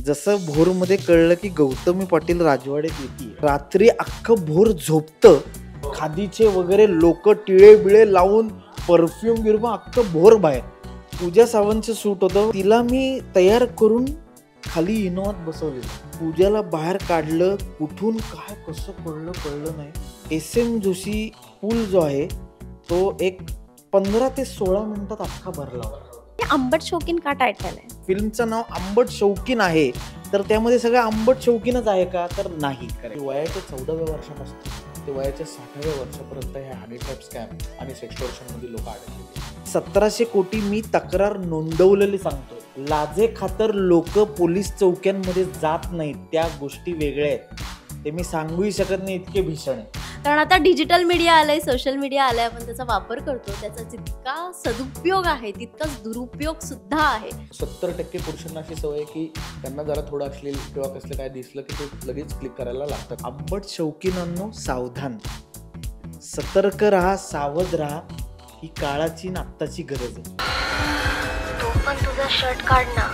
जसं भोरमध्ये कळलं की गौतमी पाटील राजवाड्यात येते, रात्री अख्खं भोर झोपतं, खादीचे वगैरे लोक टिळे बिळे लावून परफ्यूम गिरबा अख्खं भोर बाहेर. पूजा सावंतचं शूट होतं, तिला मी तयार करून खाली इनोवात बसवले. पूजाला बाहेर काढलं, कुठून काय कसं कळलं नाही. SM जोशी पूल जो आहे तो एक 15 ते 16 मिनिटात अख्खा भरला. आंबट शौकीन का टायटल आहे? फिल्मचं नाव आंबट शौकीन आहे, तर त्यामध्ये सगळं आंबट शौकीनच आहे का? तर नाही. वयाच्या 14व्या वर्षापासून ते वयाच्या 60व्या वर्षापर्यंत हे हॅन्डिकॅप स्कॅम आणि सेक्सटॉर्शन मध्ये लोक अडकले. 1700 कोटी मी तक्रार नोंदवलेली सांगतो. लाजे खातर लोक पोलीस चौक्यांमध्ये जात नाहीत, त्या गोष्टी वेगळ्या आहेत. ते मी सांगूही शकत नाही, इतके भीषण आहे. कारण आता डिजिटल मीडिया आलंय, सोशल मीडिया आलाय, आपण त्याचा वापर करतो. त्याचा जितका सदुपयोग आहे तितकाच दुरुपयोग सुद्धा आहे. 70% पुरुषांना अशी सवय आहे की त्यांना जरा थोडं अश्लील किंवा कसलं काय दिसलं की ते लगेच क्लिक करायला लागतात. आंबट शौकीनांनो सावधान, सतर्क राहा, सावध राहा. ही काळाची ना आत्ताची गरज आहे. तू पण तुझा शर्ट काढ ना.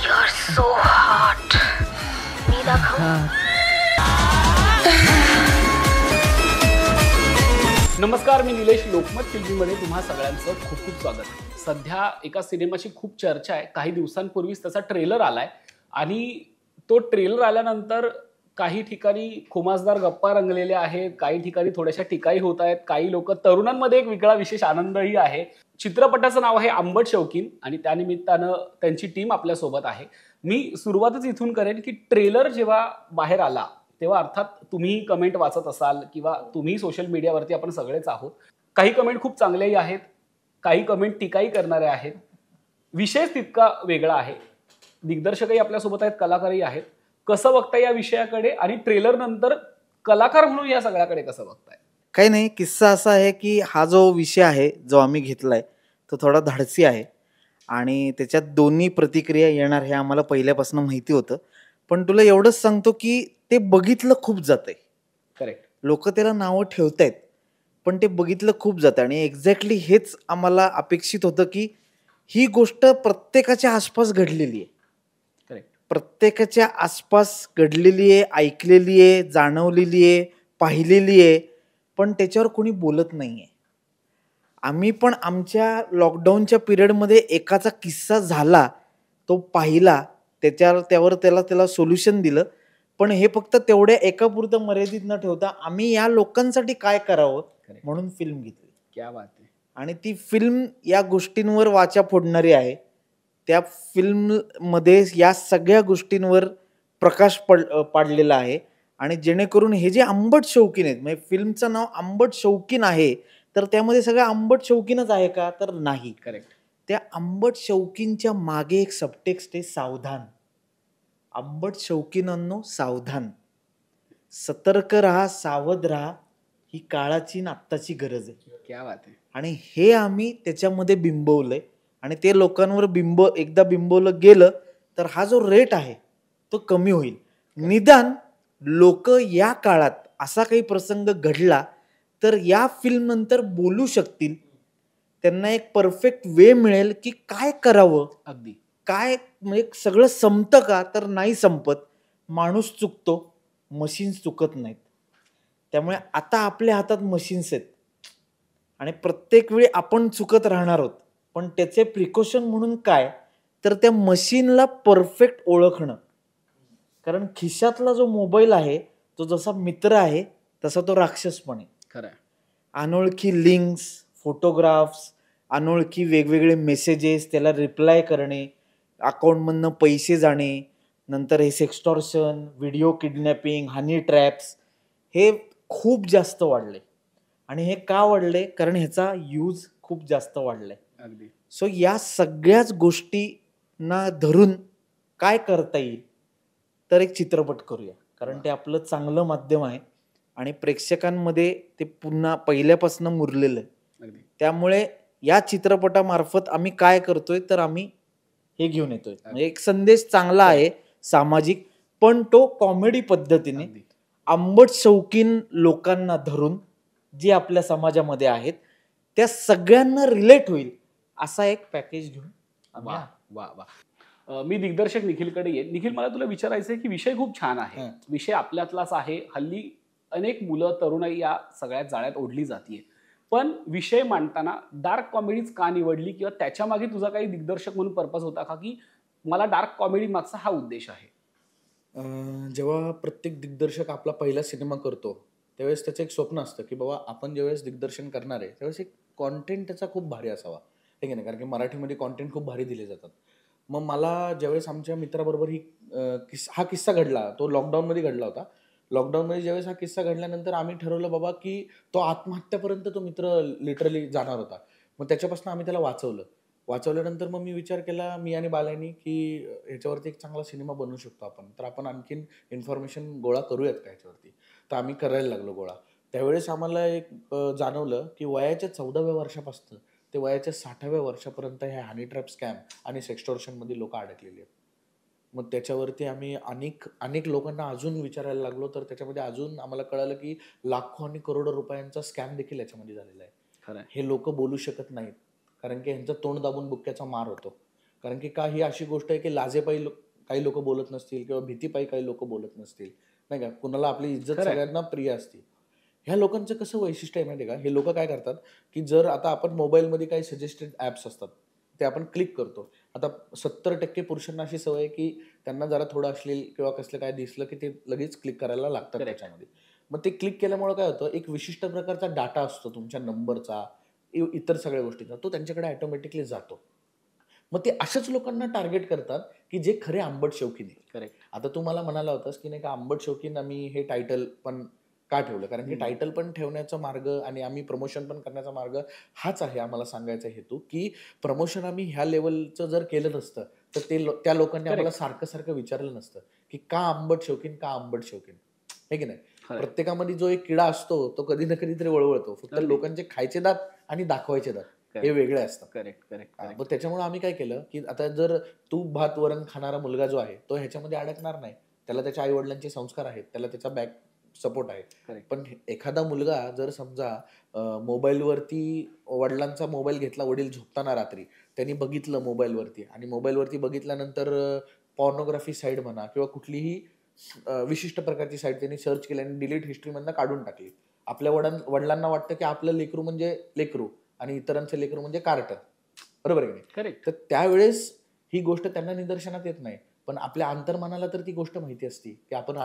You are so hot. मी दाखव. नमस्कार, मी निलेश. लोकमत फिल्मीमध्ये तुम्हा सगळ्यांचं खूप खूप स्वागत. सध्या एका सिनेमाची खूप चर्चा आहे. काही दिवसांपूर्वीच त्याचा ट्रेलर आलाय आणि तो ट्रेलर आल्यानंतर काही ठिकाणी खुमासदार गप्पा रंगलेल्या आहेत, काही ठिकाणी थोड्याशा टीकाही होत आहेत. काही लोक, तरुणांमध्ये एक वेगळा विशेष आनंदही आहे. चित्रपटाचं नाव आहे आंबट शौकीन आणि त्यानिमित्तानं त्यांची टीम आपल्यासोबत आहे. मी सुरुवातच इथून करेन की ट्रेलर जेव्हा बाहेर आला तेव्हा अर्थात तुम्ही कमेंट वाचत असाल किंवा तुम्ही सोशल मीडियावरती, आपण सगळेच आहोत. काही कमेंट खूप चांगलेही आहेत, काही कमेंट टीकाही करणारे आहेत. विषय तितका वेगळा आहे. दिग्दर्शकही आपल्यासोबत आहेत, कलाकारही आहेत. कसं बघताय या विषयाकडे आणि ट्रेलर नंतर कलाकार म्हणून या सगळ्याकडे कसं बघताय? काही नाही, किस्सा असा आहे की हा जो विषय आहे जो आम्ही घेतलाय तो थोडा धाडसी आहे आणि त्याच्यात दोन्ही प्रतिक्रिया येणार हे आम्हाला पहिल्यापासून माहिती होतं. पण तुला एवढंच सांगतो की ते बघितलं खूप जातंय. करेक्ट. लोक त्याला नावं ठेवतायत, पण ते बघितलं खूप जातं आणि एक्झॅक्टली हेच आम्हाला अपेक्षित होतं की ही गोष्ट प्रत्येकाच्या आसपास घडलेली आहे. करेक्ट. प्रत्येकाच्या आसपास घडलेली आहे, ऐकलेली आहे, जाणवलेली आहे, पाहिलेली आहे, पण त्याच्यावर कोणी बोलत नाही आहे. आम्ही पण आमच्या लॉकडाऊनच्या पिरियडमध्ये एकाचा किस्सा झाला, तो पाहिला, त्यावर त्याला सोल्युशन दिलं. पण हे फक्त तेवढ्या एकापुरतं मर्यादित न ठेवता आम्ही या लोकांसाठी काय करावं म्हणून फिल्म घेतली. क्या बात आहे. आणि ती फिल्म या गोष्टींवर वाचा फोडणारी आहे. त्या फिल्ममध्ये या सगळ्या गोष्टींवर प्रकाश पाडलेला आहे आणि जेणेकरून हे जे आंबट शौकीन आहेत, म्हणजे फिल्मचं नाव आंबट शौकीन आहे, तर त्यामध्ये सगळं आंबट शौकीनच आहे का? तर नाही. करेक्ट. त्या आंबट शौकीनच्या मागे एक सबटेक्स्ट आहे, सावधान. आंबट शौकीनांनो सावधान, सतर्क राहा, सावध राहा. ही काळाची ना आत्ताची गरज आहे. क्या बात आहे. आणि हे आम्ही त्याच्यामध्ये बिंबवलंय आणि ते लोकांवर एकदा बिंबवलं गेलं तर हा जो रेट आहे तो कमी होईल. निदान लोक या काळात असा काही प्रसंग घडला तर या फिल्म नंतर बोलू शकतील. त्यांना एक परफेक्ट वे मिळेल की काय करावं. अगदी. काय म्हणजे सगळं संपतं का? तर नाही संपत. माणूस चुकतो, मशीन्स चुकत नाहीत. त्यामुळे आता आपल्या हातात मशीन्स आहेत आणि प्रत्येक वेळी आपण चुकत राहणार आहोत. पण त्याचे प्रिकॉशन म्हणून काय, तर त्या मशीनला परफेक्ट ओळखणं. कारण खिशातला जो मोबाईल आहे तो जसा मित्र आहे तसा तो राक्षस पण आहे. खरं आहे. अनोळखी लिंक्स, फोटोग्राफ्स, अनोळखी वेगवेगळे मेसेजेस, त्याला रिप्लाय करणे, अकाउंटमधनं पैसे जाणे, नंतर हे सेक्सटॉर्शन, व्हिडिओ किडनॅपिंग, हनी ट्रॅप्स, हे खूप जास्त वाढले. आणि हे का वाढले? कारण ह्याचा यूज खूप जास्त वाढलाय. अगदी. सो या सगळ्याच गोष्टींना धरून काय करता येईल, तर एक चित्रपट करूया. कारण ते आपलं चांगलं माध्यम आहे आणि प्रेक्षकांमध्ये ते पुन्हा पहिल्यापासून मुरलेलं आहे. त्यामुळे या चित्रपटामार्फत आम्ही काय करतोय, तर आम्ही हे घेऊन येतोय. म्हणजे एक संदेश चांगला आहे सामाजिक, पण तो कॉमेडी पद्धतीने आंबट शौकीन लोकांना धरून जे आपल्या समाजामध्ये आहेत त्या सगळ्यांना रिलेट होईल असा एक पॅकेज घेऊन. वा वा वा. मी दिग्दर्शक निखिलकडे येईल. निखिल, मला तुला विचारायचं आहे की विषय खूप छान आहे, विषय आपल्यातलाच आहे. हल्ली अनेक मुलं तरुणाई या सगळ्या जाळ्यात ओढली जातीये, पण विषय मांडताना डार्क कॉमेडीज का निवडली, किंवा त्याच्या मागे तुझा काही दिग्दर्शक म्हणून पर्पज होता का, की मला डार्क कॉमेडी मागचा हा उद्देश आहे? जेव्हा प्रत्येक दिग्दर्शक आपला पहिला सिनेमा करतो त्यावेळेस त्याचं एक स्वप्न असतं की बाबा आपण ज्यावेळेस दिग्दर्शन करणार आहे त्यावेळेस एक कॉन्टेंट त्याचा खूप भारी असावा, ठीक आहे ना, कारण की मराठीमध्ये कॉन्टेंट खूप भारी दिले जातात. मग मला ज्यावेळेस आमच्या मित्राबरोबर हा किस्सा घडला, तो लॉकडाऊनमध्ये घडला होता. लॉकडाऊनमध्ये ज्यावेळेस हा किस्सा घडल्यानंतर आम्ही ठरवलं बाबा की तो आत्महत्यापर्यंत तो मित्र लिटरली जाणार होता. मग त्याच्यापासून आम्ही त्याला वाचवल्यानंतर मग मी विचार केला, मी आणि बालांनी, की ह्याच्यावरती एक चांगला सिनेमा बनवू शकतो आपण, तर आपण आणखीन इन्फॉर्मेशन गोळा करूयात का ह्याच्यावरती. तर आम्ही करायला लागलो गोळा. त्यावेळेस आम्हाला एक जाणवलं की वयाच्या 14व्या वर्षापासून ते वयाच्या 60व्या वर्षापर्यंत ह्या हनी ट्रॅप स्कॅम आणि सेक्स्टॉर्शनमध्ये लोक अडकलेली आहेत. मग त्याच्यावरती आम्ही अनेक लोकांना अजून विचारायला लागलो, तर त्याच्यामध्ये अजून आम्हाला कळालं की लाखो आणि करोडो रुपयांचा स्कॅम देखील याच्यामध्ये झालेला आहे. खरं. हे लोक बोलू शकत नाहीत कारण की ह्यांचं तोंड दाबून बुक्क्याचा मार होतो. कारण की ही अशी गोष्ट आहे की लाजेपायी काही लोक बोलत नसतील किंवा भीतीपायी काही लोक बोलत नसतील, नाही का, कुणाला आपली इज्जत सगळ्यांना प्रिय असते. ह्या लोकांचं कसं वैशिष्ट्य आहे माहिती आहे का, हे लोक काय करतात की जर आता आपण मोबाईलमध्ये काही सजेस्टेड ॲप्स असतात ते आपण क्लिक करतो. आता 70% पुरुषांना अशी सवय आहे की त्यांना जरा थोडं अश्लील किंवा कसलं काय दिसलं की ते लगेच क्लिक करायला लागतात त्याच्यामध्ये. मग ते क्लिक केल्यामुळे काय होतं, एक विशिष्ट प्रकारचा डाटा असतो तुमच्या नंबरचा, इतर सगळ्या गोष्टींचा, तो त्यांच्याकडे ऑटोमॅटिकली जातो. मग ते अशाच लोकांना टार्गेट करतात की जे खरे आंबट शौकीन आहे. करेक्ट. आता तू मला म्हणाला होतास की नाही का आंबट शौकीन आम्ही हे टायटल पण का ठेवलं, कारण की टायटल पण ठेवण्याचा मार्ग आणि आम्ही प्रमोशन पण करण्याचा मार्ग हाच आहे आम्हाला सांगायचा हेतू, की प्रमोशन आम्ही ह्या लेवलचं जर केलं नसतं तर त्या लोकांनी आम्हाला सारखं विचारलं नसतं की का आंबट शौकीन हे की नाही. प्रत्येकामध्ये जो एक किडा असतो तो कधी ना कधीतरी वळवळतो, फक्त लोकांचे खायचे दात आणि दाखवायचे दात हे वेगळे असतात. करेक्ट. मग त्याच्यामुळे आम्ही काय केलं की आता जर तूप भात वरण खाणारा मुलगा जो आहे तो ह्याच्यामध्ये अडकणार नाही, त्याला त्याच्या आई वडिलांचे संस्कार आहेत, त्याला त्याचा बॅक सपोर्ट आहे. पण एखादा मुलगा जर समजा मोबाईलवरती वडिलांचा मोबाईल घेतला, वडील झोपताना रात्री त्यांनी बघितलं मोबाईलवरती, आणि मोबाईलवरती बघितल्यानंतर पॉर्नोग्राफी साईड म्हणा किंवा कुठलीही विशिष्ट प्रकारची साईट त्यांनी सर्च केली आणि डिलीट हिस्ट्रीमधनं काढून टाकली. आपल्या वडिलांना वाटतं की आपलं लेकरू म्हणजे लेकरू आणि इतरांचं लेकरू म्हणजे कार्टन, बरोबर आहे की नाही. करेक्ट. तर त्यावेळेस ही गोष्ट त्यांना निदर्शनात येत नाही, पण आपल्या अंतर्मनाला तर ती गोष्ट माहिती असते की आपण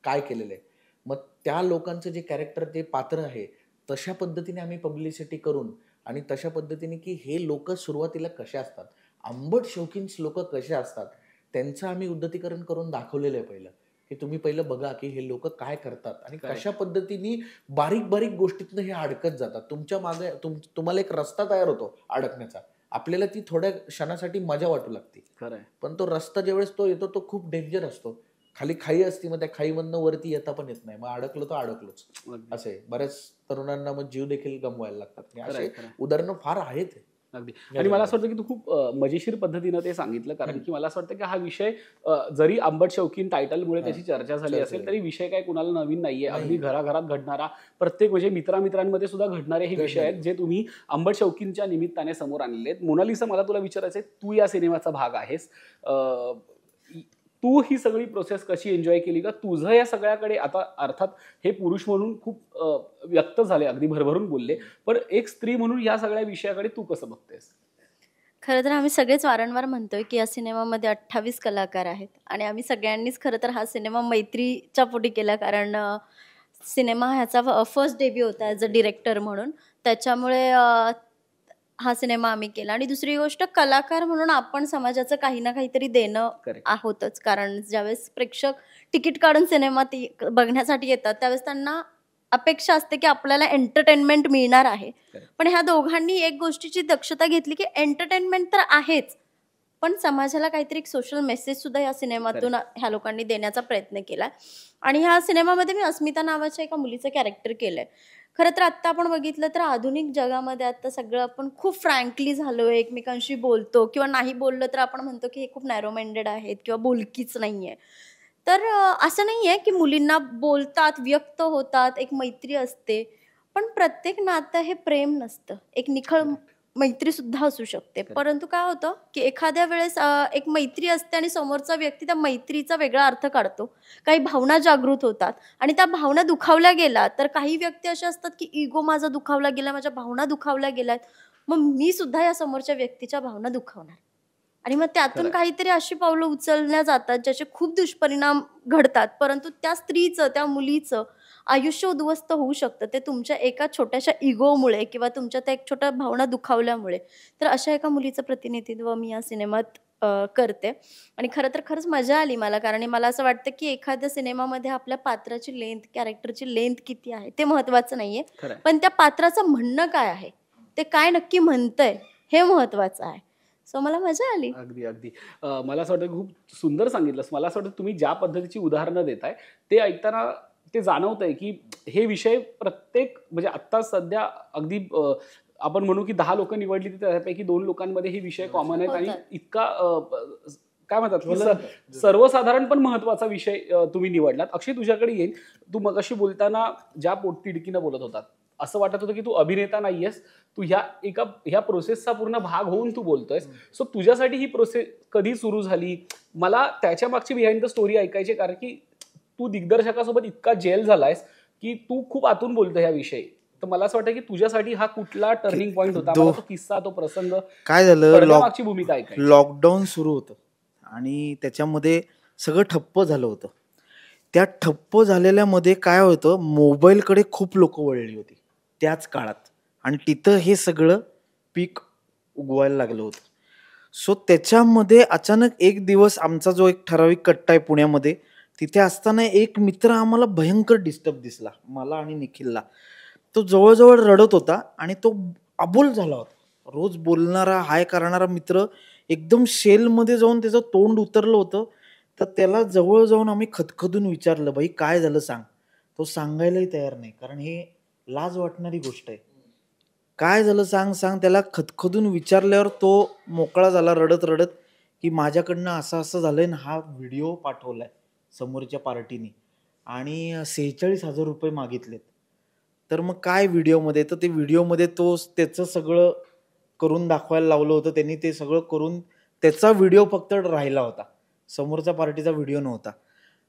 काय केलेलं आहे. मग त्या लोकांचं जे कॅरेक्टर, ते पात्र आहे, तशा पद्धतीने आम्ही पब्लिसिटी करून आणि तशा पद्धतीने की हे लोक सुरुवातीला कसे असतात, आंबट शौकीन लोक कसे असतात, त्यांचं आम्ही उद्धतीकरण करून दाखवलेलं आहे पहिलं, की तुम्ही पहिलं बघा की हे लोक काय करतात आणि कशा पद्धतीने बारीक गोष्टीतनं हे अडकत जातात. तुमच्या मागे तुम्हाला एक रस्ता तयार होतो अडकण्याचा, आपल्याला ती थोड्या क्षणासाठी मजा वाटू लागते, खरं. पण तो रस्ता ज्यावेळेस तो येतो तो खूप डेंजर असतो. खाली खाई असते, मग त्या खाईमधनं वरती येता पण येत नाही, मग अडकलो तर अडकलोच. असे बऱ्याच तरुणांना मग जीव देखील गमवायला लागतात. असे उदाहरणं फार आहेत. अगदी. आणि मला असं वाटतं की तू खूप मजेशीर पद्धतीनं ते सांगितलं, कारण की मला असं वाटतं की हा विषय जरी आंबट शौकीन टायटलमुळे त्याची चर्चा झाली असेल तरी विषय काय कुणाला नवीन नाहीये. अगदी घराघरात घडणारा, प्रत्येक म्हणजे मित्रांमध्ये सुद्धा घडणारे हे विषय आहेत जे तुम्ही आंबट शौकीनच्या निमित्ताने समोर आणलेले आहेत. मोनालिसा, मला तुला विचारायचंय, तू या सिनेमाचा भाग आहेस, तू ही सगळी प्रोसेस कशी एन्जॉय केली का? तुझं या सगळ्याकडे, आता अर्थात हे पुरुष म्हणून खूप व्यक्त झाले, अगदी भरभरून बोलले, पण एक स्त्री म्हणून या सगळ्या विषयाकडे तू कसं बघतेस? खरं तर आम्ही सगळेच वारंवार म्हणतोय की या सिनेमामध्ये 28 कलाकार आहेत आणि आम्ही सगळ्यांनीच खरं तर हा सिनेमा मैत्रीच्या पोटी केला, कारण सिनेमा ह्याचा फर्स्ट डेब्यू होता ॲज अ डिरेक्टर म्हणून, त्याच्यामुळे हा सिनेमा आम्ही केला. आणि दुसरी गोष्ट, कलाकार म्हणून आपण समाजाचं काही ना काहीतरी देणं आहोतच, कारण ज्यावेळेस प्रेक्षक तिकीट काढून सिनेमा बघण्यासाठी येतात त्यावेळेस त्यांना अपेक्षा असते की आपल्याला एंटरटेनमेंट मिळणार आहे. पण ह्या दोघांनी एक गोष्टीची दक्षता घेतली की एंटरटेनमेंट तर आहेच, पण समाजाला काहीतरी एक सोशल मेसेज सुद्धा या सिनेमातून ह्या लोकांनी देण्याचा प्रयत्न केला. आणि ह्या सिनेमामध्ये मी अस्मिता नावाच्या एका मुलीचं कॅरेक्टर केलंय. खरं तर आत्ता आपण बघितलं तर आधुनिक जगामध्ये आता सगळं आपण खूप फ्रँकली झालोय, एकमेकांशी बोलतो, किंवा नाही बोललं तर आपण म्हणतो की हे खूप नॅरो माइंडेड आहेत किंवा बोलकीच नाहीये. तर असं नाहीये की मुलींना बोलतात, व्यक्त होतात, एक मैत्री असते, पण प्रत्येक नातं हे प्रेम नसतं. एक निखळ मैत्री सुद्धा असू शकते. परंतु काय होतं की एखाद्या वेळेस एक मैत्री असते आणि समोरचा व्यक्ती त्या मैत्रीचा वेगळा अर्थ काढतो. काही भावना जागृत होतात आणि त्या भावना दुखावल्या गेला तर काही व्यक्ती अशा असतात की इगो माझा दुखावला गेला, माझ्या भावना दुखावल्या गेल्यात, मग मी सुद्धा या समोरच्या व्यक्तीच्या भावना दुखावणार आणि मग त्यातून खरंय. काहीतरी अशी पावलं उचलल्या जातात ज्याचे खूप दुष्परिणाम घडतात. परंतु त्या स्त्रीचं, त्या मुलीचं आयुष्य उद्ध्वस्त होऊ शकतं ते तुमच्या एका छोट्याशा इगोमुळे किंवा तुमच्या त्या एक छोट्या भावना दुखावल्यामुळे. तर अशा एका मुलीचं प्रतिनिधित्व मी या सिनेमात करते आणि खरं तर खरंच मजा आली मला. कारण मला असं वाटतं की एखाद्या सिनेमामध्ये आपल्या पात्राची लेंथ, कॅरेक्टरची लेंथ किती आहे ते महत्त्वाचं नाहीये, खरंय. पण त्या पात्राचं म्हणणं काय आहे, ते काय नक्की म्हणतंय हे महत्त्वाचं आहे. सो मला मजा आली. अगदी अगदी मला असं वाटतं खूप सुंदर सांगितलंस. मला असं वाटतं तुम्ही ज्या पद्धतीची उदाहरणं देताय ते ऐकताना ते जाणवतंय की हे विषय प्रत्येक म्हणजे आत्ता सध्या अगदी आपण म्हणू की 10 लोक निवडली तर त्यापैकी 2 लोकांमध्ये हे विषय कॉमन आहेत आणि होतात. इतका काय म्हणतात की सर्वसाधारण पण महत्वाचा विषय तुम्ही निवडलात. अक्षय तुझ्याकडे येईल. तू मगाशी बोलताना ज्या पोटतिडकीनं बोलत होतात असं वाटत होतं की तू अभिनेता नाहीयेस, तू ह्या प्रोसेसचा पूर्ण भाग होऊन तू बोलतोयस. सो तुझ्यासाठी ही प्रोसेस कधी सुरू झाली? मला त्याच्या मागची बिहाइंड द स्टोरी ऐकायची, कारण की तू दिग्दर्शकासोबत इतका जेल झालायस की तू खूप आतून बोलतो ह्या विषयी. तर मला असं वाटतं की तुझ्यासाठी हा कुठला टर्निंग पॉईंट होता? मला तो किस्सा, तो प्रसंग, काय झालं, पडद्यामागची भूमिका ऐकायची. लॉकडाऊन सुरू होतं आणि त्याच्यामध्ये सगळं ठप्प झालं होतं. त्या ठप्प झालेल्यामध्ये काय होतं, मोबाईलकडे खूप लोक वळली होती त्याच काळात आणि तिथं हे सगळं पीक उगवायला लागलं होतं. सो त्याच्यामध्ये अचानक एक दिवस आमचा जो एक ठराविक कट्टा आहे पुण्यामध्ये, तिथे असताना एक मित्र आम्हाला भयंकर डिस्टर्ब दिसला, मला आणि निखिलला. तो जवळजवळ रडत होता आणि तो अबोल झाला होता. रोज बोलणारा, हाय करणारा मित्र एकदम शेलमध्ये जाऊन त्याचं तोंड उतरलं होतं. तर त्याला जवळ जाऊन आम्ही खदखदून विचारलं, भाई काय झालं सांग. तो सांगायलाही तयार नाही, कारण हे लाज वाटणारी गोष्ट आहे. काय झालं सांग सांग. त्याला खदखदून विचारल्यावर तो मोकळा झाला रडत रडत की माझ्याकडनं असं असं झालंय ना, हा व्हिडिओ पाठवलाय समोरच्या पार्टीने आणि 46,000 रुपये मागितलेत. तर मग काय व्हिडिओमध्ये, तर ते व्हिडिओमध्ये तो त्याचं सगळं करून दाखवायला लावलं होतं त्यांनी. ते सगळं करून त्याचा व्हिडिओ फक्त राहिला होता, समोरच्या पार्टीचा व्हिडिओ नव्हता.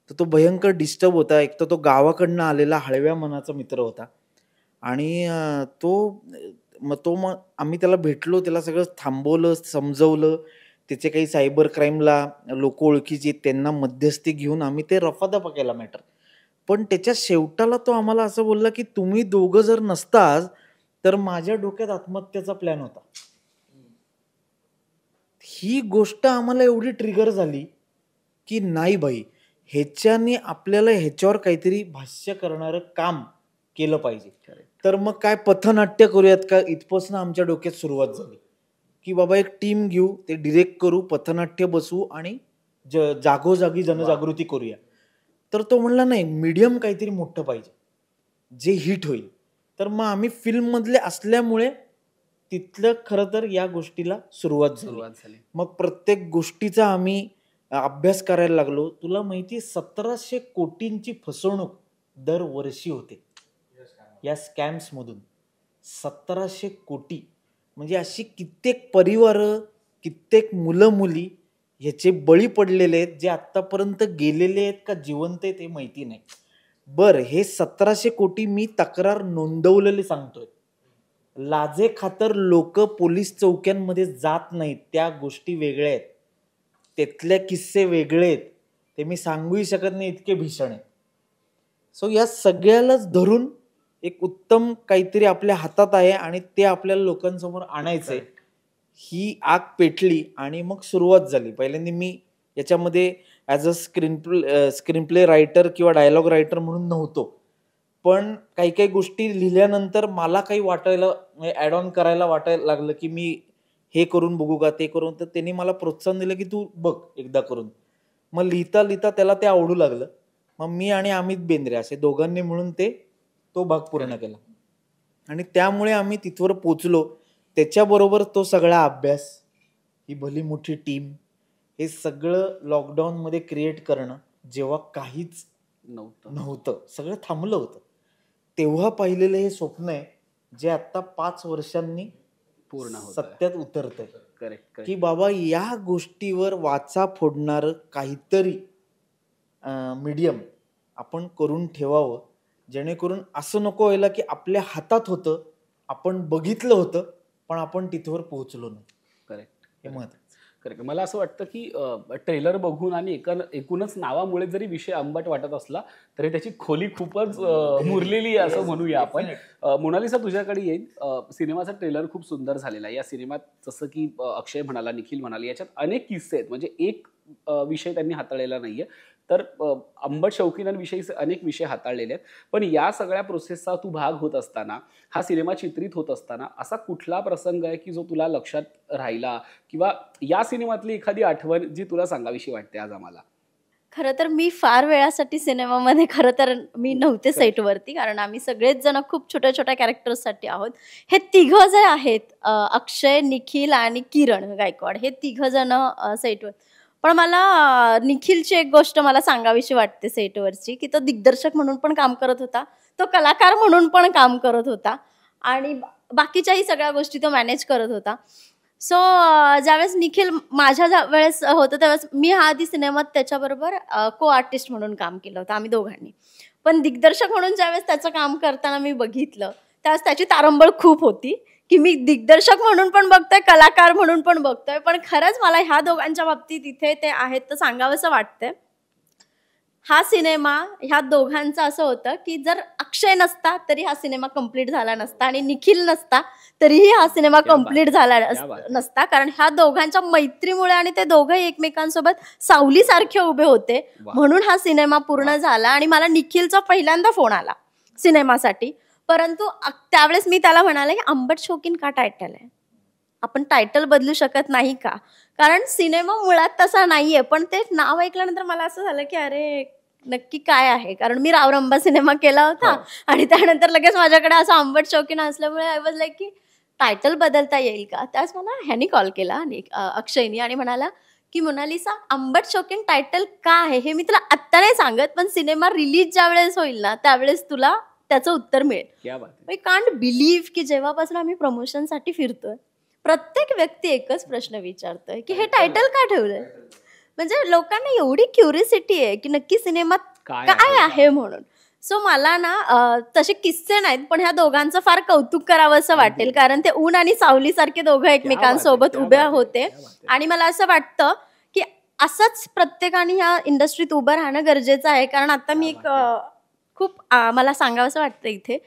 तर तो भयंकर डिस्टर्ब होता. एक तर तो गावाकडनं आलेला हळव्या मनाचा मित्र होता आणि मग आम्ही त्याला भेटलो, त्याला सगळं थांबवलं, समजवलं. त्याचे काही सायबर क्राईमला लोक ओळखीचे त्यांना मध्यस्थी घेऊन आम्ही ते रफादफा केला मॅटर. पण त्याच्या शेवटाला तो आम्हाला असं बोलला की तुम्ही दोघं जर नसताच तर माझ्या डोक्यात आत्महत्येचा प्लॅन होता. ही गोष्ट आम्हाला एवढी ट्रिगर झाली की नाही भाई, ह्याच्याने आपल्याला ह्याच्यावर काहीतरी भाष्य करणारं काम केलं पाहिजे. तर मग काय पथनाट्य करूयात का, इथपासून आमच्या डोक्यात सुरुवात झाली की बाबा एक टीम घेऊ, ते डिरेक्ट करू, पथनाट्य बसवू आणि जागोजागी जनजागृती करूया. तर तो म्हणला नाही, मीडियम काहीतरी मोठं पाहिजे जे हिट होईल. तर मग आम्ही फिल्ममधले असल्यामुळे तिथलं खरं तर या गोष्टीला सुरुवात झाली. मग प्रत्येक गोष्टीचा आम्ही अभ्यास करायला लागलो. तुला माहिती 1700 कोटींची फसवणूक दरवर्षी होते या स्कॅम्समधून. 1700 कोटी म्हणजे अशी कित्येक परिवार, कित्येक मुलं मुली ह्याचे बळी पडलेले आहेत, जे आत्तापर्यंत गेलेले आहेत का जिवंत आहेत हे माहिती नाही. बरं, हे 1700 कोटी मी तक्रार नोंदवलेले सांगतोय. लाजे खातर लोक पोलीस चौक्यांमध्ये जात नाहीत, त्या गोष्टी वेगळ्या आहेत, त्यातले किस्से वेगळे आहेत, ते मी सांगूही शकत नाही, इतके भीषण आहेत. सो या सगळ्यालाच धरून एक उत्तम काहीतरी आपल्या हातात आहे आणि ते आपल्याला लोकांसमोर आणायचंय. ही आग पेटली आणि मग सुरुवात झाली. पहिल्यांदा मी याच्यामध्ये as a screen play writer किंवा डायलॉग रायटर म्हणून नव्हतो, पण काही काही गोष्टी लिहिल्यानंतर मला काही वाटायला, ॲड ऑन करायला वाटायला लागलं की मी हे करून बघू का, ते करून. तर त्यांनी मला प्रोत्साहन दिलं की तू बघ एकदा करून. मग लिहिता लिहिता त्याला ते आवडू लागलं. मग मी आणि अमित बेंद्रे असे दोघांनी मिळून तो भाग पूर्ण केला आणि त्यामुळे आम्ही तिथवर पोचलो. त्याच्याबरोबर तो सगळा अभ्यास, ही भली मोठी टीम, हे सगळं लॉकडाऊनमध्ये क्रिएट करणं, जेव्हा काहीच नव्हतं, सगळं थांबलं होतं, तेव्हा पाहिलेलं हे स्वप्न आहे जे आत्ता 5 वर्षांनी पूर्ण होत सत्यात उतरतंय करेक्ट की बाबा या गोष्टीवर वाचा फोडणारं काहीतरी मीडियम आपण करून ठेवावं, जेणेकरून असं नको व्हायला की आपल्या हातात होतं, आपण बघितलं होतं, पण आपण तिथवर पोहोचलो नाही. करेक्ट हे महत्त्वाचं. करेक्ट. मला असं वाटतं की ट्रेलर बघून आणि एकूणच नावामुळे जरी विषय आंबट वाटत असला तरी त्याची खोली खूपच मुरलेली आहे असं म्हणूया आपण. मोनालिसा, तुझ्याकडे येईल. सिनेमाचा ट्रेलर खूप सुंदर झालेला आहे. या सिनेमात जसं की अक्षय म्हणाला, निखिल म्हणाले, याच्यात अनेक किस्से आहेत. म्हणजे एक विषय त्यांनी हाताळलेला नाहीये, तर आंबट शौकीनांविषयी अनेक विषय हाताळलेले आहेत. पण या सगळ्या प्रोसेसचा तू भाग होत असताना, हा सिनेमा चित्रित होत असताना असा कुठला प्रसंग आहे की जो तुला लक्षात राहिला, किंवा या सिनेमातली एखादी आठवण जी तुला सांगावीशी वाटते आज आम्हाला? खरं तर मी फार वेळासाठी सिनेमामध्ये खरं तर मी नव्हते सेटवरती, कारण आम्ही सगळेच जण खूप छोट्या छोट्या कॅरेक्टर्ससाठी आहोत. हे तिघं जे आहेत, अक्षय, निखिल आणि किरण गायकवाड, हे तिघं जण सेटवर. पण मला निखिलची एक गोष्ट मला सांगावीशी वाटते सेटवरची, की तो दिग्दर्शक म्हणून पण काम करत होता, तो कलाकार म्हणून पण काम करत होता, आणि बाकीच्याही सगळ्या गोष्टी तो मॅनेज करत होता. सो ज्यावेळेस निखिल माझ्या वेळेस होतं त्यावेळेस मी आधी सिनेमात त्याच्याबरोबर को आर्टिस्ट म्हणून काम केलं होतं आम्ही दोघांनी. पण दिग्दर्शक म्हणून ज्यावेळेस त्याचं काम करताना मी बघितलं, त्यावेळेस त्याची तारंबळ खूप होती की मी दिग्दर्शक म्हणून पण बघतोय, कलाकार म्हणून पण बघतोय. पण खरंच मला ह्या दोघांच्या बाबतीत इथे ते आहेत तर सांगावंसं वाटतंय. हा सिनेमा ह्या दोघांचं असं होतं की जर अक्षय नसता तरी हा सिनेमा कंप्लीट झाला नसता, आणि निखिल नसता तरीही हा सिनेमा कंप्लीट झाला नसता. कारण ह्या दोघांच्या मैत्रीमुळे आणि ते दोघं एकमेकांसोबत सावलीसारखे उभे होते, म्हणून हा सिनेमा पूर्ण झाला. आणि मला निखिलचा पहिल्यांदा फोन आला सिनेमासाठी, परंतु त्यावेळेस मी त्याला म्हणाले की आंबट शौकीन का टायटल आहे, आपण टायटल बदलू शकत नाही का, कारण सिनेमा मुळात तसा नाहीये. पण ते नाव ऐकल्यानंतर मला असं झालं की अरे नक्की काय आहे, कारण मी रावरंबा सिनेमा केला होता आणि त्यानंतर लगेच माझ्याकडे असं आंबट शौकीन असल्यामुळे आय वॉज लाईक की टायटल बदलता येईल का. त्याच मला ह्यानी कॉल केला अक्षयनी आणि म्हणाला की मोनालिसा, आंबट शौकीन टायटल का आहे हे मी तुला आत्ता नाही सांगत, पण सिनेमा रिलीज ज्या वेळेस होईल ना त्यावेळेस तुला त्याचं उत्तर मिळेल. आय कांट बिलीव्ह की जेव्हापासून आम्ही प्रमोशनसाठी फिरतोय प्रत्येक व्यक्ती एकच प्रश्न विचारतोय की हे टायटल का ठेवलंय. म्हणजे लोकांना एवढी क्युरिसिटी आहे की नक्की सिनेमात काय आहे म्हणून. सो मला ना तसे किस्से नाहीत, पण ह्या दोघांचं फार कौतुक करावं असं वाटेल, कारण ते ऊन आणि सावलीसारखे दोघं एकमेकांसोबत उभे होते. आणि मला असं वाटतं की असंच प्रत्येकाने ह्या इंडस्ट्रीत उभं राहणं गरजेचं आहे. कारण आता मी एक खूप मला सांगावंसं वाटतं इथे,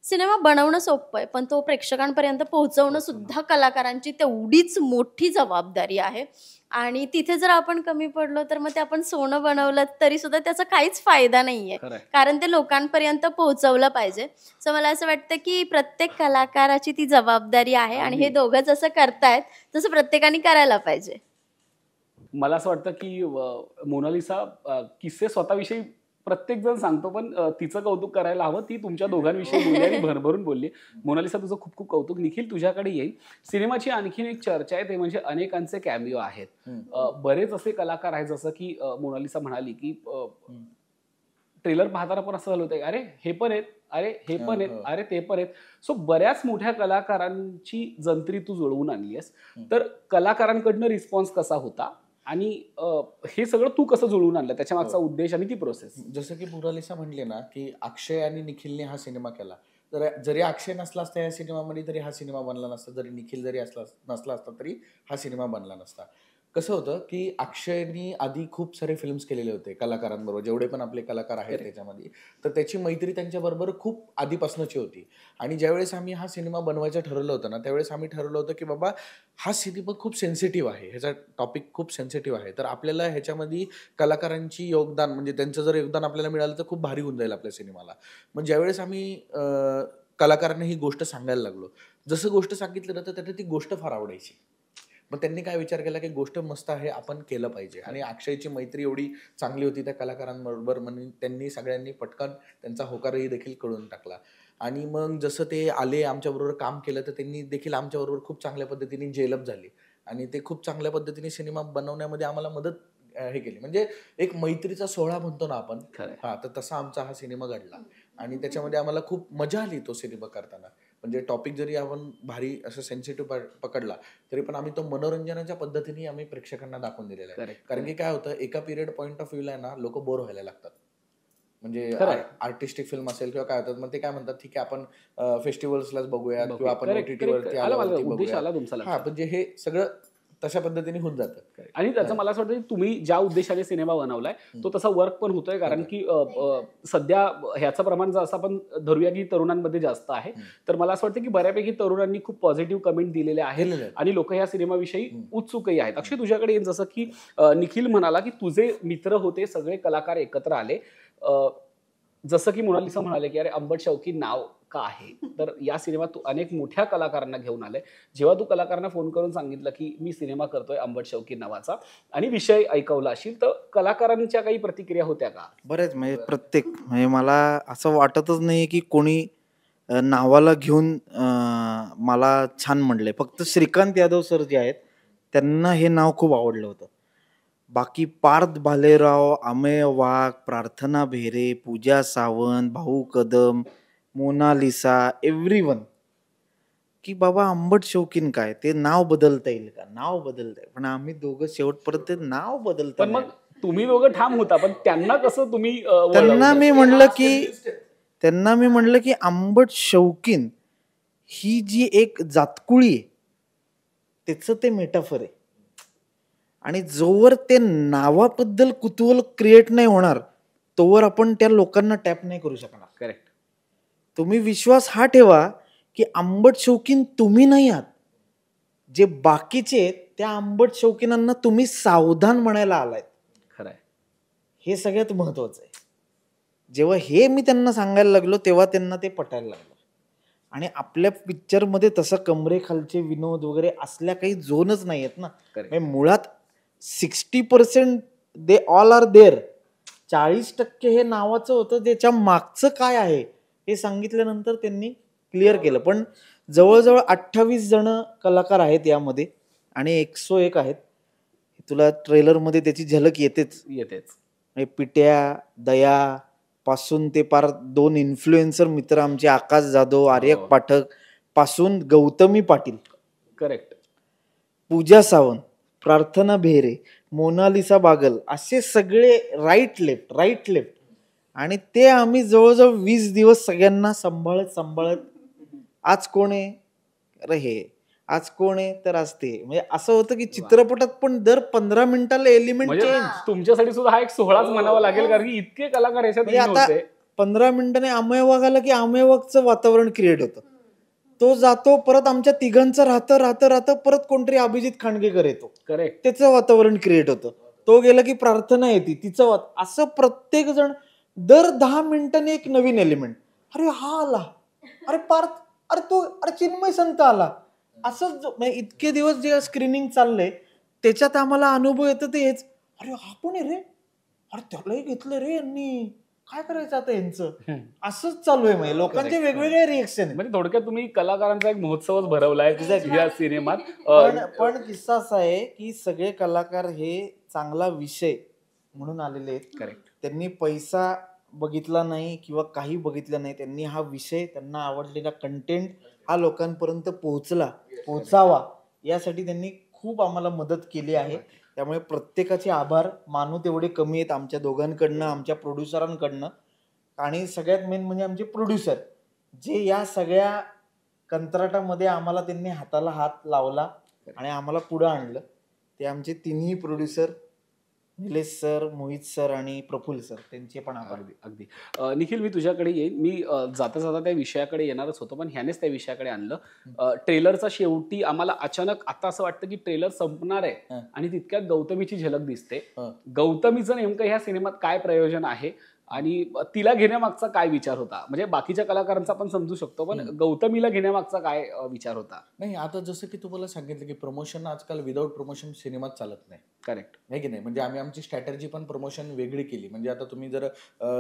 सिनेमा बनवणं सोपं आहे, पण तो प्रेक्षकांपर्यंत पोहोचवणं सुद्धा कलाकारांची तेवढीच मोठी जबाबदारी आहे. आणि तिथे जर आपण कमी पडलो तर मग ते आपण सोनं बनवलं तरी सुद्धा त्याचा काहीच फायदा नाहीये, कारण ते लोकांपर्यंत पोहोचवलं पाहिजे. सो मला असं वाटतं की प्रत्येक कलाकाराची ती जबाबदारी आहे, आणि हे दोघं जसं करतायत तसं प्रत्येकाने करायला पाहिजे. मला असं वाटतं की मोनालिसा किस्से स्वतःविषयी प्रत्येक जण सांगतो, पण तिचं कौतुक करायला हवं. ती तुमच्या दोघांविषयी बोलली आणि भरभरून बोलली. मोनालिसा, तुझं खूप खूप कौतुक. निखिल, तुझ्याकडे येईल. सिनेमाची आणखीन एक चर्चा आहे, ते म्हणजे अनेकांचे कॅमिओ आहेत. बरेच असे कलाकार आहेत, जसं की मोनालिसा म्हणाली की ट्रेलर पाहताना पण असं झालं होतं, अरे हे पण आहेत, अरे हे पण आहेत, अरे ते पण आहेत. सो बऱ्याच मोठ्या कलाकारांची जंत्री तू जुळवून आणलीस, तर कलाकारांकडनं रिस्पॉन्स कसा होता आणि हे सगळं तू कसं जुळवून आणलं, त्याच्या मागचा उद्देश आणि ती प्रोसेस? जसं की मोनालिसा म्हणले ना की अक्षय आणि निखिलने हा सिनेमा केला, तर जरी अक्षय नसला असता या सिनेमामध्ये तरी हा सिनेमा बनला नसता, जरी निखिल जरी नसला असता तरी हा सिनेमा बनला नसता. कसं होतं की अक्षयनी आधी खूप सारे फिल्म्स केलेले होते कलाकारांबरोबर, जेवढे पण आपले कलाकार आहेत त्याच्यामध्ये, तर त्याची मैत्री त्यांच्याबरोबर खूप आधीपासूनची होती. आणि ज्यावेळेस आम्ही हा सिनेमा बनवायचं ठरवलं होतं ना, त्यावेळेस आम्ही ठरवलं होतं की बाबा हा सिनेमा खूप सेन्सिटिव्ह आहे, ह्याचा टॉपिक खूप सेन्सिटिव्ह आहे, तर आपल्याला ह्याच्यामध्ये कलाकारांची योगदान, म्हणजे त्यांचं जर योगदान आपल्याला मिळालं तर खूप भारी होऊन जाईल आपल्या सिनेमाला. मग ज्यावेळेस आम्ही कलाकारांना ही गोष्ट सांगायला लागलो, जसं गोष्ट सांगितलं ना तर त्यांना ती गोष्ट फार आवडायची. मग त्यांनी काय विचार केला की गोष्ट मस्त आहे, आपण केलं पाहिजे. आणि अक्षयची मैत्री एवढी चांगली होती त्या कलाकारांबरोबर, म्हणून त्यांनी सगळ्यांनी पटकन त्यांचा होकारही देखील कळून टाकला. आणि मग जसं ते आले आमच्याबरोबर काम केलं, तर त्यांनी देखील आमच्याबरोबर खूप चांगल्या पद्धतीने जेलअप झाली आणि ते खूप चांगल्या पद्धतीने सिनेमा बनवण्यामध्ये आम्हाला मदत हे केली. म्हणजे एक मैत्रीचा सोहळा म्हणतो ना आपण, हा, तर तसा आमचा हा सिनेमा घडला आणि त्याच्यामध्ये आम्हाला खूप मजा आली तो सिनेमा करताना. म्हणजे टॉपिक जरी आपण भारी असं सेन्सिटिव्ह पकडला तरी पण आम्ही तो मनोरंजनाच्या पद्धतीने आम्ही प्रेक्षकांना दाखवून दिलेला आहे. कारण की काय होतं, एका पिरियड पॉईंट ऑफ व्ह्यूला ना लोक बोर व्हायला लागतात. म्हणजे आर्टिस्टिक फिल्म असेल किंवा काय होतात, मग ते काय म्हणतात, ठीक आहे आपण फेस्टिवल्सलाच बघूयात किंवा आपण OTT वरती आल्यावरती बघूया. म्हणजे हे सगळं तशा पद्धतीने होऊन जातं. आणि त्याचं मला असं वाटतं की तुम्ही ज्या उद्देशाने सिनेमा बनवलाय तो तसा वर्क पण होतोय. कारण की सध्या ह्याचं प्रमाण जर असं आपण धरूया की तरुणांमध्ये जास्त आहे, तर मला असं वाटतं की बऱ्यापैकी तरुणांनी खूप पॉझिटिव्ह कमेंट दिलेले आहेत आणि लोक ह्या सिनेमाविषयी उत्सुकही आहेत. अक्षय, तुझ्याकडे येईन. जसं की निखिल म्हणाला की तुझे मित्र होते, सगळे कलाकार एकत्र आले. जसं की मोनालिसा म्हणाले की अरे अंबट शौकी नाव का आहे, तर या सिनेमात तू अनेक मोठ्या कलाकारांना घेऊन आले. जेव्हा तू कलाकारांना फोन करून सांगितलं की मी सिनेमा करतोय अंबट शौकी नावाचा आणि विषय ऐकवला असेल, तर कलाकारांच्या काही प्रतिक्रिया होत्या का? बरेच, म्हणजे प्रत्येक, म्हणजे मला असं वाटतच नाही की कोणी नावाला घेऊन मला छान म्हणलंय. फक्त श्रीकांत यादव सर जे आहेत त्यांना हे नाव खूप आवडलं होतं. बाकी पार्थ भालेराव, अमेय वाघ, प्रार्थना भेरे, पूजा सावंत, भाऊ कदम, मोनालिसा, एव्हरीवन, की बाबा अंबट शौकीन काय, ते नाव बदलता येईल का? नाव बदलता येईल, पण आम्ही दोघं शेवटपर्यंत नाव बदलता. पण मग तुम्ही दोघं ठाम होता, पण त्यांना कसं तुम्ही त्यांना मी म्हणलं की अंबट शौकीन ही जी एक जातकुळी आहे त्याचं ते मेटाफर आहे. आणि जोवर ते नावाबद्दल कुतूहल क्रिएट नाही होणार तोवर आपण त्या लोकांना टॅप नाही करू शकणार. करेक्ट. तुम्ही विश्वास हा ठेवा की आंबट शौकीन तुम्ही नाही आहात, जे बाकीचे त्या आंबट शौकीनांना तुम्ही सावधान म्हणायला आलाय. खरंय, हे सगळ्यात महत्वाचं आहे. जेव्हा हे मी त्यांना सांगायला लागलो तेव्हा त्यांना ते पटायला लागलं. आणि आपल्या पिक्चरमध्ये तसं कमरेखालचे विनोद वगैरे असल्या काही झोनच नाही आहेत ना. म्हणजे मुळात 60% दे ऑल आर देअर. 40% हे नावाचं होतं, ज्याच्या मागचं काय आहे हे सांगितल्यानंतर त्यांनी क्लिअर केलं. पण जवळजवळ 28 जण कलाकार आहेत यामध्ये आणि 101 आहेत. तुला ट्रेलरमध्ये त्याची झलक येतेच. पिट्या, दया पासून ते पार 2 इन्फ्लुएन्सर मित्र आमचे, आकाश जाधव, आर्यक पाठक पासून गौतमी पाटील, करेक्ट, पूजा सावंत, प्रार्थना भेरे, मोनालिसा बागल, असे सगळे राईट लेफ्ट आणि ते आम्ही जवळजवळ 20 दिवस सगळ्यांना सांभाळत आज कोण आहे, अरे हे आज कोण आहे, तर आज ते. म्हणजे असं होतं की चित्रपटात पण दर 15 मिनिटाला एलिमेंट चेंज. तुमच्यासाठी सुद्धा हा एक सोहळाच म्हणावा लागेल, कारण की इतके कलाकार याच्यात आता 15 मिनिटांनी अमेय वाघ आला की अमेय वाघचं वातावरण क्रिएट होतं. तो जातो, परत आमच्या तिघांचं राहतं, परत कोणतरी अभिजित खांडगेकर येतो, करेक्ट, त्याचं वातावरण क्रिएट होतं. तो गेला की प्रार्थना येते, तिचं असं प्रत्येक जण दर 10 मिनिटांनी एक नवीन एलिमेंट. अरे हा आला, अरे पार्थ, अरे तो, अरे चिन्मय संत आला. असंच इतके दिवस जे स्क्रीनिंग चाललंय त्याच्यात आम्हाला अनुभव येतं ते हेच. अरे हा पण आहे रे, अरे त्यालाही घेतलं रे यांनी, काय करायचं आता यांचं. असंच चालू आहे. म्हणजे लोकांचे वेगवेगळे रिएक्शन. म्हणजे थोडक्यात तुम्ही कलाकारांचा एक महोत्सवच भरवलाय या सिनेमात. पण किस्सा असा आहे की सगळे कलाकार हे चांगला विषय म्हणून आलेले आहेत. करेक्ट. त्यांनी पैसा बघितला नाही किंवा काही बघितलं नाही, त्यांनी हा विषय, त्यांना आवडलेला कंटेंट हा लोकांपर्यंत पोहोचावा यासाठी त्यांनी खूप आम्हाला मदत केली आहे. त्यामुळे प्रत्येकाचे आभार मानू तेवढे कमी आहेत, आमच्या दोघांकडनं, आमच्या प्रोड्युसरांकडनं. आणि सगळ्यात मेन म्हणजे आमचे प्रोड्युसर, जे या सगळ्या कंत्राटामध्ये आम्हाला त्यांनी हाताला हात लावला आणि आम्हाला पुढं आणलं. ते आमचे तिन्ही producer, Nilesh sir, Mohit sir आणि प्रफुल्ल सर, त्यांचे पण आभार. अगदी. निखिल, मी तुझ्याकडे येईन. मी जाता जाता त्या विषयाकडे येणारच होतो, पण ह्यानेच त्या विषयाकडे आणलं. ट्रेलरचा शेवटी आम्हाला अचानक आता असं वाटतं की ट्रेलर संपणार आहे आणि तितक्यात गौतमीची झलक दिसते. गौतमीचं नेमकं ह्या सिनेमात काय प्रयोजन आहे आणि तिला घेण्यामागचा काय विचार होता? म्हणजे बाकीच्या कलाकारांचा आपण समजू शकतो, पण गौतमीला घेण्यामागचा काय विचार होता? नाही, आता जसं की तुम्हाला सांगितलं की प्रमोशन आजकाल विदाऊट प्रमोशन सिनेमात चालत नाही. करेक्ट आहे की नाही. म्हणजे आम्ही आमची स्ट्रॅटेजी पण प्रमोशन वेगळी केली. म्हणजे आता तुम्ही जर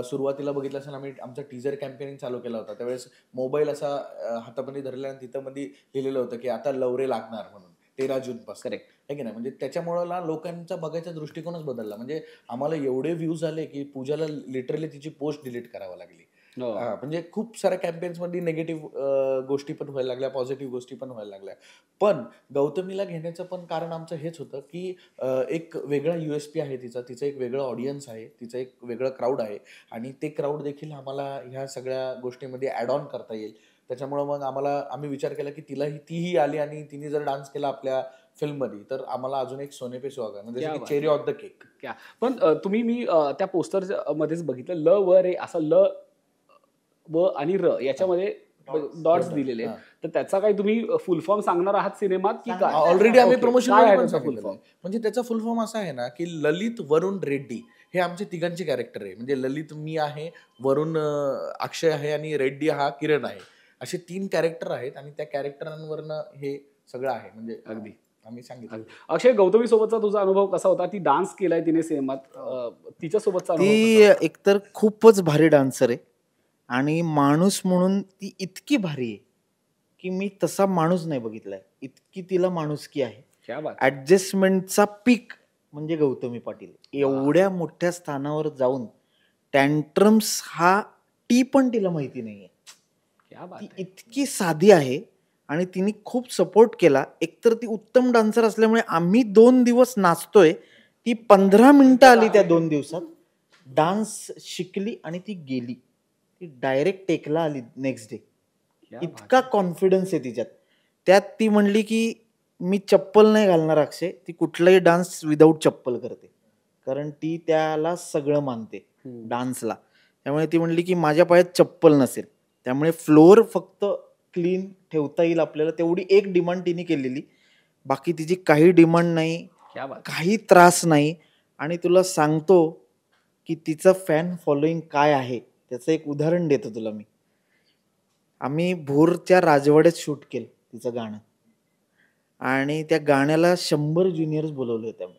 सुरुवातीला बघितलं असेल, आम्ही आमचा टीजर कॅम्पेनिंग चालू केला होता. त्यावेळेस मोबाईल असा हातामध्ये धरला आणि तिथं मध्ये लिहिलेलं होतं की आता लवरे लागणार म्हणून 13 जून पासून. करेक्ट आहे की नाही. म्हणजे त्याच्यामुळे लोकांचा बघायचा दृष्टिकोनच बदलला. म्हणजे आम्हाला एवढे व्ह्यूज आले की पूजाला लिटरली तिची पोस्ट डिलीट करावी लागली. हो. म्हणजे खूप साऱ्या कॅम्पेन्स मध्ये निगेटिव्ह गोष्टी पण व्हायला लागल्या, पॉझिटिव्ह गोष्टी पण व्हायला लागल्या. पण गौतमीला घेण्याचं पण कारण आमचं हेच होतं की एक वेगळा USP आहे तिचं एक वेगळं ऑडियन्स आहे, तिचं एक वेगळं क्राऊड आहे आणि ते क्राऊड देखील आम्हाला ह्या सगळ्या गोष्टीमध्ये ऍड ऑन करता येईल. त्याच्यामुळे मग आम्ही विचार केला की तीही आली आणि तिने जर डान्स केला आपल्या फिल्म मध्ये तर आम्हाला अजून एक सोने पे सुहागा म्हणजे क्या बात चेरी ऑफ द केक. क्या पण तुम्ही मी त्या पोस्टर मध्येच बघितलं ल व रे असं ल व आणि र याच्यामध्ये डॉट्स दिलेले आहेत. तर त्याचा काही तुम्ही फुल फॉर्म सांगणार आहात सिनेमात की काय? ऑलरेडी आम्ही Okay. प्रमोशन काय आहे पण त्याचा फुल सांगितलेलं फॉर्म? आहे. म्हणजे त्याचा फुल फॉर्म असा आहे ना की ललित वरुण रेड्डी हे आमचे तिघांचे कॅरेक्टर आहे. म्हणजे ललित मी आहे, वरुण अक्षय आहे आणि रेड्डी हा किरण आहे. असे 3 कॅरेक्टर आहेत आणि त्या कॅरेक्टरांवरनं हे सगळं आहे. म्हणजे अगदी आम्ही सांगितलं. अक्षय, गौतमी सोबतचा तुझा अनुभव कसा होता? ती डान्स केलाय तिने सिनेमात, तिच्या सोबतचा अनुभव ती कसा होता? एकतर खूपच भारी डान्सर आहे आणि माणूस म्हणून ती इतकी भारी आहे की मी तसा माणूस नाही बघितलाय. इतकी तिला माणुसकी आहे. क्या बात. ऍडजस्टमेंटचा पीक म्हणजे गौतमी पाटील. एवढ्या मोठ्या स्थानावर जाऊन टँट्रम्स हा टी पण तिला माहिती नाहीये. क्या बात ती आहे. इतकी साधी आहे आणि तिने खूप सपोर्ट केला. एकतर ती उत्तम डान्सर असल्यामुळे आम्ही 2 दिवस नाचतोय, ती 15 मिनिटं आली त्या 2 दिवसात, डान्स शिकली आणि ती गेली. ती डायरेक्ट टेकला आली नेक्स्ट डे. क्या इतका कॉन्फिडन्स आहे तिच्यात. त्यात ती म्हणली की मी चप्पल नाही घालणार अक्षय, ती कुठलाही डान्स विदाऊट चप्पल करते, कारण ती त्याला सगळं मानते डान्सला. त्यामुळे ती म्हणली की माझ्या पायात चप्पल नसेल, त्यामुळे फ्लोअर फक्त क्लीन ठेवता येईल आपल्याला, तेवढी एक डिमांड तिने केलेली. बाकी तिची काही डिमांड नाही, क्या बात. काही त्रास नाही. आणि तुला सांगतो की तिचं फॅन फॉलोईंग काय आहे त्याचं एक उदाहरण देतो तुला मी. आम्ही भोरच्या राजवाड्यात शूट केलं तिचं गाणं आणि त्या गाण्याला 100 ज्युनियर्स बोलवले होते आम्ही.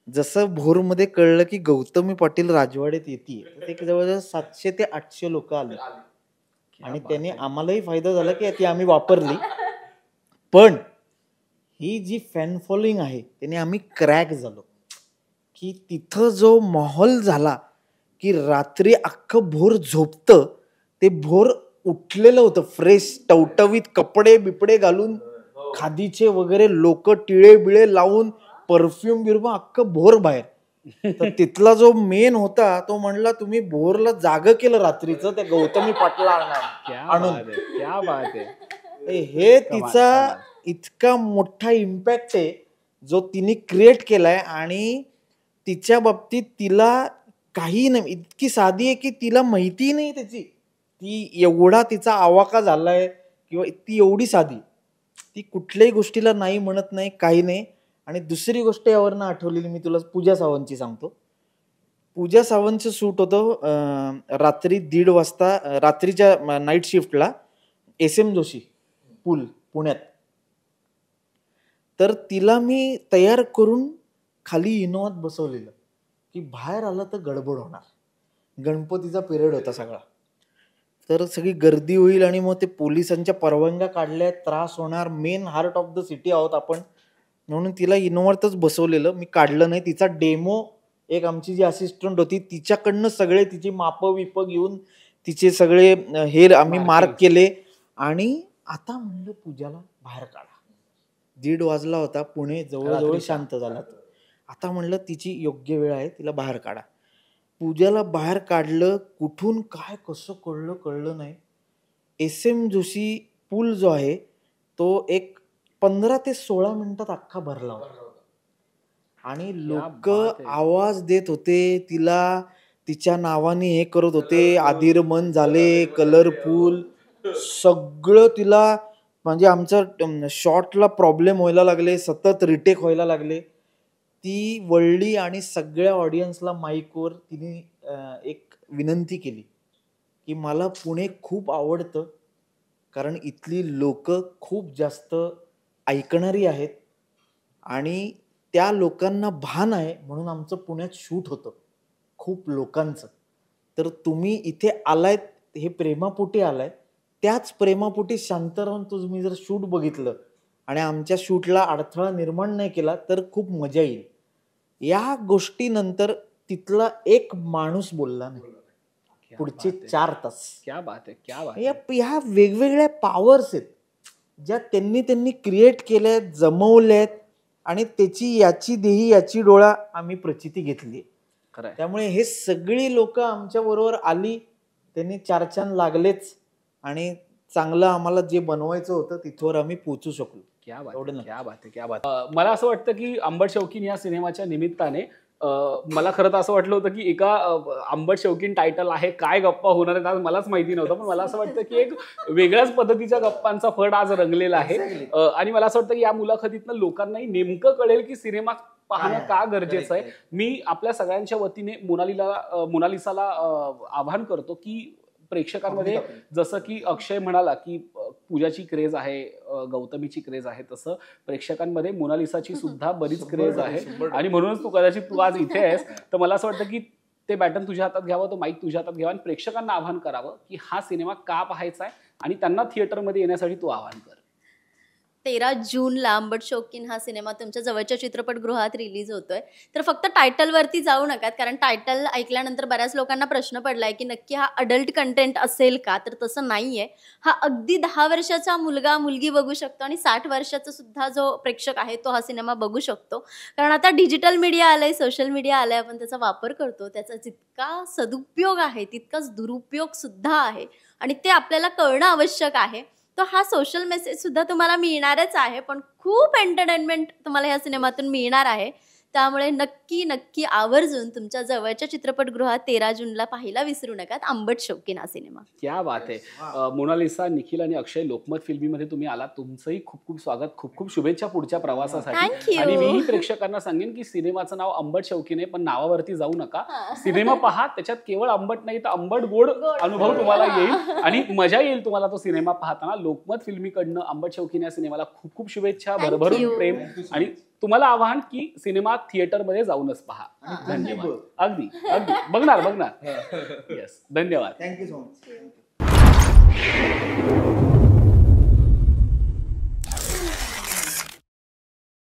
जसं भोरमध्ये कळलं की गौतमी पाटील राजवाड्यात येते, तर ते जवळजवळ 700 ते 800 लोक आले आणि त्याने आम्हालाही फायदा झाला की ती आम्ही वापरली. पण ही जी फॅन फॉलोईंग आहे त्याने आम्ही क्रॅक झालो की तिथं जो माहोल झाला की रात्री अख्खं भोर झोपतं ते भोर उठलेलं होतं, फ्रेश टवटवीत कपडे बिपडे घालून, खादीचे वगैरे, लोक टिळे बिळे लावून, परफ्यूम बिरफ्यूम, अख्खं भोर बाहेर. तर तिथला जो मेन होता तो म्हणला तुम्ही भोरला जाग केलं रात्रीचं त्या गौतमी पाटला क्या आणून. बात आहे. क्या बात आहे. हे कमाल, तिचा कमाल. इतका मोठा इम्पॅक्ट आहे जो तिने क्रिएट केलाय. आणि तिच्या बाबतीत तिला काही नाही, इतकी साधी आहे की तिला माहिती नाही त्याची, ती एवढा तिचा आवाका झालाय किंवा ती एवढी साधी, ती कुठल्याही गोष्टीला नाही म्हणत नाही, काही नाही. आणि दुसरी गोष्ट यावरनं आठवलेली मी तुला पूजा सावंतची सांगतो. पूजा सावंतचं शूट होतं रात्री 1:30 वाजता, रात्रीच्या नाईट शिफ्टला SM जोशी पूल पुण्यात. तर तिला मी तयार करून खाली इनोवात बसवलेलं की बाहेर आलं तर गडबड होणार, गणपतीचा पिरियड होता सगळा, तर सगळी गर्दी होईल आणि मग ते पोलिसांच्या परवानग्या काढल्या, त्रास होणार, main heart of the city आहोत आपण, म्हणून तिला इनोवातच बसवलेलं. मी काढलं नाही. तिचा डेमो एक आमची जी असिस्टंट होती तिच्याकडनं सगळे तिची मापं विपं घेऊन तिचे सगळे हे आम्ही मार्क केले. आणि आता म्हणलं पूजाला बाहेर काढा. 1:30 वाजला होता, पुणे जवळजवळ शांत झाला. आता म्हणलं तिची योग्य वेळ आहे, तिला बाहेर काढा. पूजाला बाहेर काढलं, कुठून काय कसं कळलं नाही. SM जोशी पूल जो आहे तो एक 15 ते 16 मिनिटात अख्खा भरला होता आणि लोक आवाज देत होते तिला, तिच्या नावाने हे करत होते, आदिरमन झाले, कलरफुल सगळं तिला. म्हणजे आमचं शॉटला प्रॉब्लेम व्हायला लागले, सतत रिटेक व्हायला लागले. ती वळली आणि सगळ्या ऑडियन्सला माईकवर तिने एक विनंती केली की मला पुणे खूप आवडतं, कारण इथली लोक खूप जास्त ऐकणारी आहेत आणि त्या लोकांना भान आहे, म्हणून आमचं पुण्यात शूट होतं खूप लोकांचं. तर तुम्ही इथे आलायत हे प्रेमापोटी आलाय, त्याच प्रेमापोटी शांत राहून तुम्ही जर शूट बघितलं आणि आमच्या शूटला अडथळा निर्माण नाही केला तर खूप मजा येईल. या गोष्टीनंतर तिथला एक माणूस बोलला नाही. पुढचे बात आहे. 4 तास. क्या बात आहे, क्या बात आहे. ह्या वेगवेगळ्या पॉवर्स आहेत ज्या त्यांनी क्रिएट केल्यात, जमवल्यात आणि त्याची याची देही याची डोळा आम्ही प्रचिती घेतली. खरंय. त्यामुळे हे सगळी लोक आमच्या बरोबर आली, त्यांनी 4 चान लागलेच आणि चांगलं आम्हाला जे बनवायचं होतं तिथवर आम्ही पोहोचू शकलो. क्या बात एवढं आहे, नाही. क्या बात आहे, क्या बात आहे. मला असं वाटतं की आंबट शौकीन या सिनेमाच्या निमित्ताने मला खरं तर असं वाटलं होतं की एका आंबट शौकीन टायटल आहे, काय गप्पा होणार आहेत आज मलाच माहिती नव्हतं, पण मला असं वाटतं की एक वेगळ्याच पद्धतीच्या गप्पांचा फड आज रंगलेला आहे. आणि मला असं वाटतं की या मुलाखतीतनं लोकांनाही नेमकं कळेल की सिनेमा पाहणं का गरजेचं आहे. मी आपल्या सगळ्यांच्या वतीने मोनालिसाला आवाहन करतो की प्रेक्षकांमध्ये जसं की अक्षय म्हणाला की पूजाची क्रेज आहे, गौतमीची क्रेज आहे, तसं प्रेक्षकांमध्ये मोनालिसाची सुद्धा बरीच क्रेज आहे. आणि म्हणूनच तू आज इथे आहेस. तर मला असं वाटतं की ते बॅटन तुझ्या हातात घ्यावं, तो माईक तुझ्या हातात घ्यावा आणि प्रेक्षकांना आवाहन करावं की हा सिनेमा का पाहायचा आहे आणि त्यांना थिएटरमध्ये येण्यासाठी तू आवाहन कर. 13 जूनला आंबट शौकीन हा सिनेमा तुमच्या जवळच्या चित्रपटगृहात रिलीज होतोय. तर फक्त टायटलवरती जाऊ नकात, कारण टायटल ऐकल्यानंतर बऱ्याच लोकांना प्रश्न पडलाय की नक्की हा अडल्ट कंटेंट असेल का, तर तसं नाहीये. हा अगदी 10 वर्षाचा मुलगा मुलगी बघू शकतो आणि 60 वर्षाचा सुद्धा जो प्रेक्षक आहे तो हा सिनेमा बघू शकतो. कारण आता डिजिटल मीडिया आलंय, सोशल मीडिया आलंय, आपण त्याचा वापर करतो. त्याचा जितका सदुपयोग आहे तितकाच दुरुपयोग सुद्धा आहे आणि ते आपल्याला कळणं आवश्यक आहे. तो हा सोशल मेसेज सुद्धा तुम्हाला मिळणारच आहे, पण खूप एंटरटेनमेंट तुम्हाला या सिनेमातून मिळणार आहे. त्यामुळे नक्की आवर्जून तुमच्या जवळच्या चित्रपटगृहात 13 जूनला पाहायला विसरू नका आंबट शौकीन हा सिनेमा. क्या बात आहे. मोनालिसा, निखिल आणि अक्षय, लोकमत फिल्मीमध्ये तुम्ही आलात, तुमचंही खूप खूप स्वागत, खूप खूप शुभेच्छा पुढच्या प्रवासासाठी. Thank you. आणि मीही प्रेक्षकांना सांगेन की सिनेमाचं नाव आंबट शौकीन आहे, पण नावावरती जाऊ नका. सिनेमा पहा, त्याच्यात केवळ आंबट नाही तर आंबट गोड अनुभव तुम्हाला येईल आणि मजा येईल तुम्हाला तो सिनेमा पाहताना. लोकमत फिल्मीकडनं आंबट शौकीन या सिनेमाला खूप खूप शुभेच्छा, Thank भरभरून you. प्रेम आणि तुम्हाला आवाहन की सिनेमा थिएटरमध्ये जाऊनच पहा. धन्यवाद. अगदी बघणार. येस, धन्यवाद. Thank you so much.